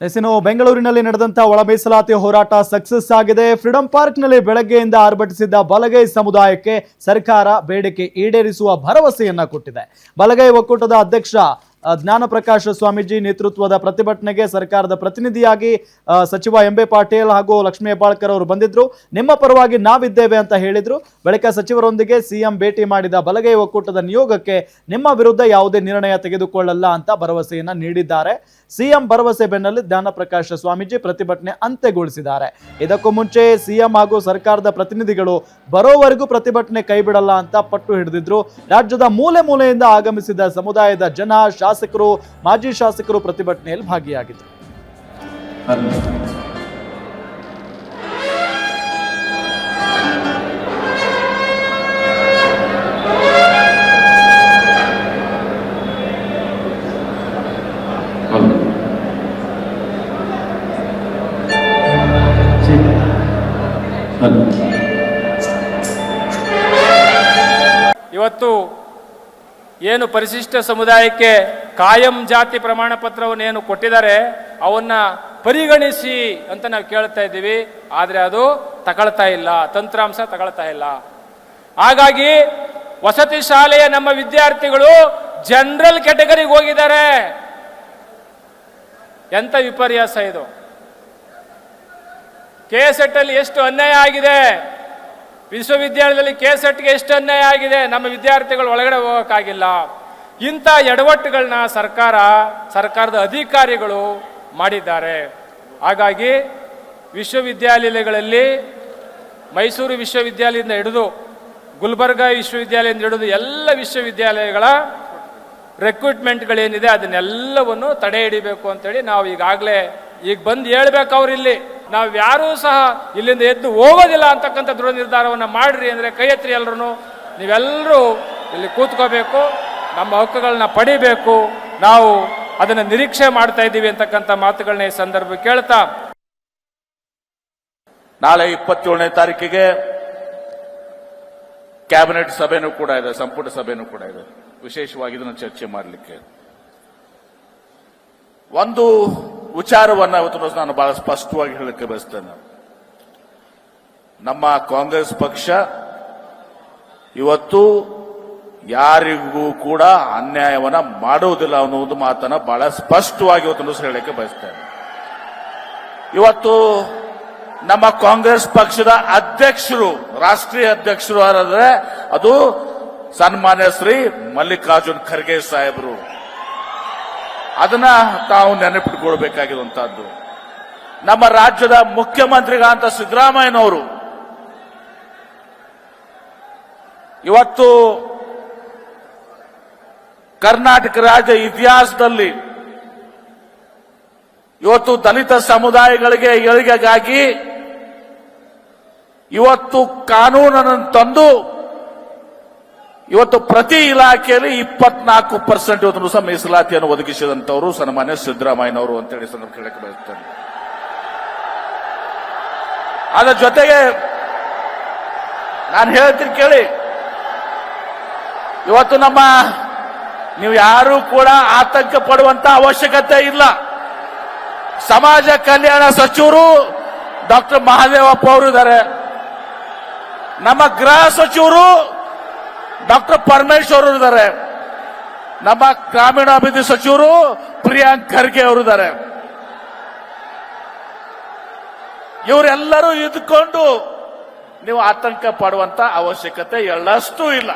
ಇನ್ನು ಬೆಂಗಳೂರಿನಲ್ಲಿ ನಡೆದಂತಹ ಒಳ ಮೀಸಲಾತಿ ಹೋರಾಟ ಸಕ್ಸಸ್ ಆಗಿದೆ. ಫ್ರೀಡಂ ಪಾರ್ಕ್ನಲ್ಲಿ ಬೆಳಗ್ಗೆಯಿಂದ ಆರ್ಭಟಿಸಿದ್ದ ಬಲಗೈ ಸಮುದಾಯಕ್ಕೆ ಸರ್ಕಾರ ಬೇಡಿಕೆ ಈಡೇರಿಸುವ ಭರವಸೆಯನ್ನ ಕೊಟ್ಟಿದೆ. ಬಲಗೈ ಒಕ್ಕೂಟದ ಅಧ್ಯಕ್ಷ ಜ್ಞಾನಪ್ರಕಾಶ ಸ್ವಾಮೀಜಿ ನೇತೃತ್ವದ ಪ್ರತಿಭಟನೆಗೆ ಸರ್ಕಾರದ ಪ್ರತಿನಿಧಿಯಾಗಿ ಸಚಿವ ಎಂ ಬಿ ಪಾಟೀಲ್ ಹಾಗೂ ಲಕ್ಷ್ಮೀ ಹೆಬ್ಬಾಳ್ಕರ್ ಅವರು ಬಂದಿದ್ರು. ನಿಮ್ಮ ಪರವಾಗಿ ನಾವಿದ್ದೇವೆ ಅಂತ ಹೇಳಿದ್ರು. ಬಳಿಕ ಸಚಿವರೊಂದಿಗೆ ಸಿಎಂ ಭೇಟಿ ಮಾಡಿದ ಬಲಗೈ ಒಕ್ಕೂಟದ ನಿಯೋಗಕ್ಕೆ ನಿಮ್ಮ ವಿರುದ್ಧ ಯಾವುದೇ ನಿರ್ಣಯ ತೆಗೆದುಕೊಳ್ಳಲ್ಲ ಅಂತ ಭರವಸೆಯನ್ನ ನೀಡಿದ್ದಾರೆ. ಸಿಎಂ ಭರವಸೆ ಬೆನ್ನಲ್ಲೇ ಜ್ಞಾನಪ್ರಕಾಶ ಸ್ವಾಮೀಜಿ ಪ್ರತಿಭಟನೆ ಅಂತ್ಯಗೊಳಿಸಿದ್ದಾರೆ. ಇದಕ್ಕೂ ಮುಂಚೆ ಸಿಎಂ ಹಾಗೂ ಸರ್ಕಾರದ ಪ್ರತಿನಿಧಿಗಳು ಬರೋವರೆಗೂ ಪ್ರತಿಭಟನೆ ಕೈಬಿಡಲ್ಲ ಅಂತ ಪಟ್ಟು ಹಿಡಿದಿದ್ರು. ರಾಜ್ಯದ ಮೂಲೆ ಮೂಲೆಯಿಂದ ಆಗಮಿಸಿದ ಸಮುದಾಯದ ಜನ, ಶಾಸಕರು, ಮಾಜಿ ಶಾಸಕರು ಪ್ರತಿಭಟನೆಯಲ್ಲಿ ಭಾಗಿಯಾಗಿದ್ದರು. ಇವತ್ತು ಏನು ಪರಿಶಿಷ್ಟ ಸಮುದಾಯಕ್ಕೆ ಕಾಯಂ ಜಾತಿ ಪ್ರಮಾಣ ಪತ್ರವನ್ನು ಏನು ಕೊಟ್ಟಿದ್ದಾರೆ ಅವನ್ನ ಪರಿಗಣಿಸಿ ಅಂತ ನಾವು ಕೇಳ್ತಾ ಇದ್ದೀವಿ. ಆದರೆ ಅದು ತಗೊಳ್ತಾ ಇಲ್ಲ, ತಂತ್ರಾಂಶ ತಗೊಳ್ತಾ ಇಲ್ಲ. ಹಾಗಾಗಿ ವಸತಿ ಶಾಲೆಯ ನಮ್ಮ ವಿದ್ಯಾರ್ಥಿಗಳು ಜನರಲ್ ಕ್ಯಾಟಗರಿಗೆ ಹೋಗಿದ್ದಾರೆ. ಎಂತ ವಿಪರ್ಯಾಸ ಇದು! ಕೆಸೆಟ್ ಅಲ್ಲಿ ಎಷ್ಟು ಅನ್ಯಾಯ ಆಗಿದೆ, ವಿಶ್ವವಿದ್ಯಾಲಯದಲ್ಲಿ ಕೆಸೆಟ್ಗೆ ಎಷ್ಟು ಅನ್ಯಾಯ ಆಗಿದೆ. ನಮ್ಮ ವಿದ್ಯಾರ್ಥಿಗಳು ಒಳಗಡೆ ಹೋಗೋಕ್ಕಾಗಿಲ್ಲ. ಇಂಥ ಎಡವಟ್ಟುಗಳನ್ನ ಸರ್ಕಾರದ ಅಧಿಕಾರಿಗಳು ಮಾಡಿದ್ದಾರೆ. ಹಾಗಾಗಿ ವಿಶ್ವವಿದ್ಯಾಲಯಗಳಲ್ಲಿ ಮೈಸೂರು ವಿಶ್ವವಿದ್ಯಾಲಯದಿಂದ ಹಿಡಿದು ಗುಲ್ಬರ್ಗಾ ವಿಶ್ವವಿದ್ಯಾಲಯದಿಂದ ಹಿಡಿದು ಎಲ್ಲ ವಿಶ್ವವಿದ್ಯಾಲಯಗಳ ರಿಕ್ರೂಟ್ಮೆಂಟ್ಗಳೇನಿದೆ ಅದನ್ನೆಲ್ಲವನ್ನು ತಡೆ ಹಿಡಿಬೇಕು ಅಂತೇಳಿ ನಾವು ಈಗ ಬಂದು ಹೇಳ್ಬೇಕು. ಅವ್ರಿಲ್ಲಿ ನಾವು ಯಾರೂ ಸಹ ಇಲ್ಲಿಂದ ಎದ್ದು ಹೋಗೋದಿಲ್ಲ ಅಂತಕ್ಕಂಥ ದೃಢ ನಿರ್ಧಾರವನ್ನು ಮಾಡ್ರಿ ಅಂದರೆ ಕೈ ಎತ್ತರಿ. ಎಲ್ಲರೂ ನೀವೆಲ್ಲರೂ ಇಲ್ಲಿ ಕೂತ್ಕೋಬೇಕು, ನಮ್ಮ ಹಕ್ಕುಗಳನ್ನ ಪಡಿಬೇಕು. ನಾವು ಅದನ್ನು ನಿರೀಕ್ಷೆ ಮಾಡ್ತಾ ಇದ್ದೀವಿ ಅಂತಕ್ಕಂಥ ಮಾತುಗಳನ್ನ ಈ ಸಂದರ್ಭ ಕೇಳ್ತಾ, ನಾಳೆ 27ನೇ ತಾರೀಕಿಗೆ ಕ್ಯಾಬಿನೆಟ್ ಸಭೆನೂ ಕೂಡ ಇದೆ, ಸಂಪುಟ ಸಭೆನೂ ಕೂಡ ಇದೆ. ವಿಶೇಷವಾಗಿ ಇದನ್ನು ಚರ್ಚೆ ಮಾಡಲಿಕ್ಕೆ ಒಂದು ವಿಚಾರವನ್ನ ಇವತ್ತು ನಾನು ಬಹಳ ಸ್ಪಷ್ಟವಾಗಿ ಹೇಳಕ್ಕೆ ಬಯಸ್ತೇನೆ. ನಮ್ಮ ಕಾಂಗ್ರೆಸ್ ಪಕ್ಷ ಇವತ್ತು ಯಾರಿಗೂ ಕೂಡ ಅನ್ಯಾಯವನ್ನ ಮಾಡುವುದಿಲ್ಲ ಅನ್ನುವುದು ಮಾತನ್ನ ಬಹಳ ಸ್ಪಷ್ಟವಾಗಿ ಇವತ್ತು ಹೇಳಕ್ಕೆ ಬಯಸ್ತೇನೆ. ಇವತ್ತು ನಮ್ಮ ಕಾಂಗ್ರೆಸ್ ಪಕ್ಷದ ಅಧ್ಯಕ್ಷರು, ರಾಷ್ಟ್ರೀಯ ಅಧ್ಯಕ್ಷರು ಯಾರಾದ್ರೆ ಅದು ಸನ್ಮಾನ್ಯ ಶ್ರೀ ಮಲ್ಲಿಕಾರ್ಜುನ್ ಖರ್ಗೆ ಸಾಹೇಬರು. ಅದನ್ನ ತಾವು ನೆನಪಿಟ್ಕೊಳ್ಬೇಕಾಗಿರುವಂತಹದ್ದು. ನಮ್ಮ ರಾಜ್ಯದ ಮುಖ್ಯಮಂತ್ರಿಗಳಂತ ಸಿದ್ದರಾಮಯ್ಯನವರು ಇವತ್ತು ಕರ್ನಾಟಕ ರಾಜ್ಯ ಇತಿಹಾಸದಲ್ಲಿ ಇವತ್ತು ದಲಿತ ಸಮುದಾಯಗಳಿಗೆ ಏಳಿಗೆಗಾಗಿ ಇವತ್ತು ಕಾನೂನನ್ನು ತಂದು ಇವತ್ತು ಪ್ರತಿ ಇಲಾಖೆಯಲ್ಲಿ 24% ಇವತ್ತು ಸಹ ಮೀಸಲಾತಿಯನ್ನು ಒದಗಿಸಿದಂತವರು ಸನ್ಮಾನ್ಯ ಸಿದ್ದರಾಮಯ್ಯನವರು ಅಂತೇಳಿ ಸಂದರ್ಭ ಹೇಳಕ್ಕೆ ಬಯಸ್ತೇನೆ. ಅದರ ಜೊತೆಗೆ ನಾನು ಹೇಳ್ತೀನಿ ಕೇಳಿ, ಇವತ್ತು ನೀವು ಯಾರು ಕೂಡ ಆತಂಕ ಪಡುವಂತ ಅವಶ್ಯಕತೆ ಇಲ್ಲ. ಸಮಾಜ ಕಲ್ಯಾಣ ಸಚಿವರು ಡಾಕ್ಟರ್ ಮಹದೇವಪ್ಪ ಅವರು ಇದ್ದಾರೆ. ನಮ್ಮ ಗೃಹ ಸಚಿವರು ಡಾಕ್ಟರ್ ಪರಮೇಶ್ವರ್ ಅವರು ಇದ್ದಾರೆ. ನಮ್ಮ ಗ್ರಾಮೀಣಾಭಿವೃದ್ಧಿ ಸಚಿವರು ಪ್ರಿಯಾಂಕ್ ಖರ್ಗೆ ಅವರು ಇದ್ದಾರೆ. ಇವರೆಲ್ಲರೂ ಇದ್ಕೊಂಡು ನೀವು ಆತಂಕ ಪಡುವಂತ ಅವಶ್ಯಕತೆ ಎಳ್ಳಷ್ಟೂ ಇಲ್ಲ.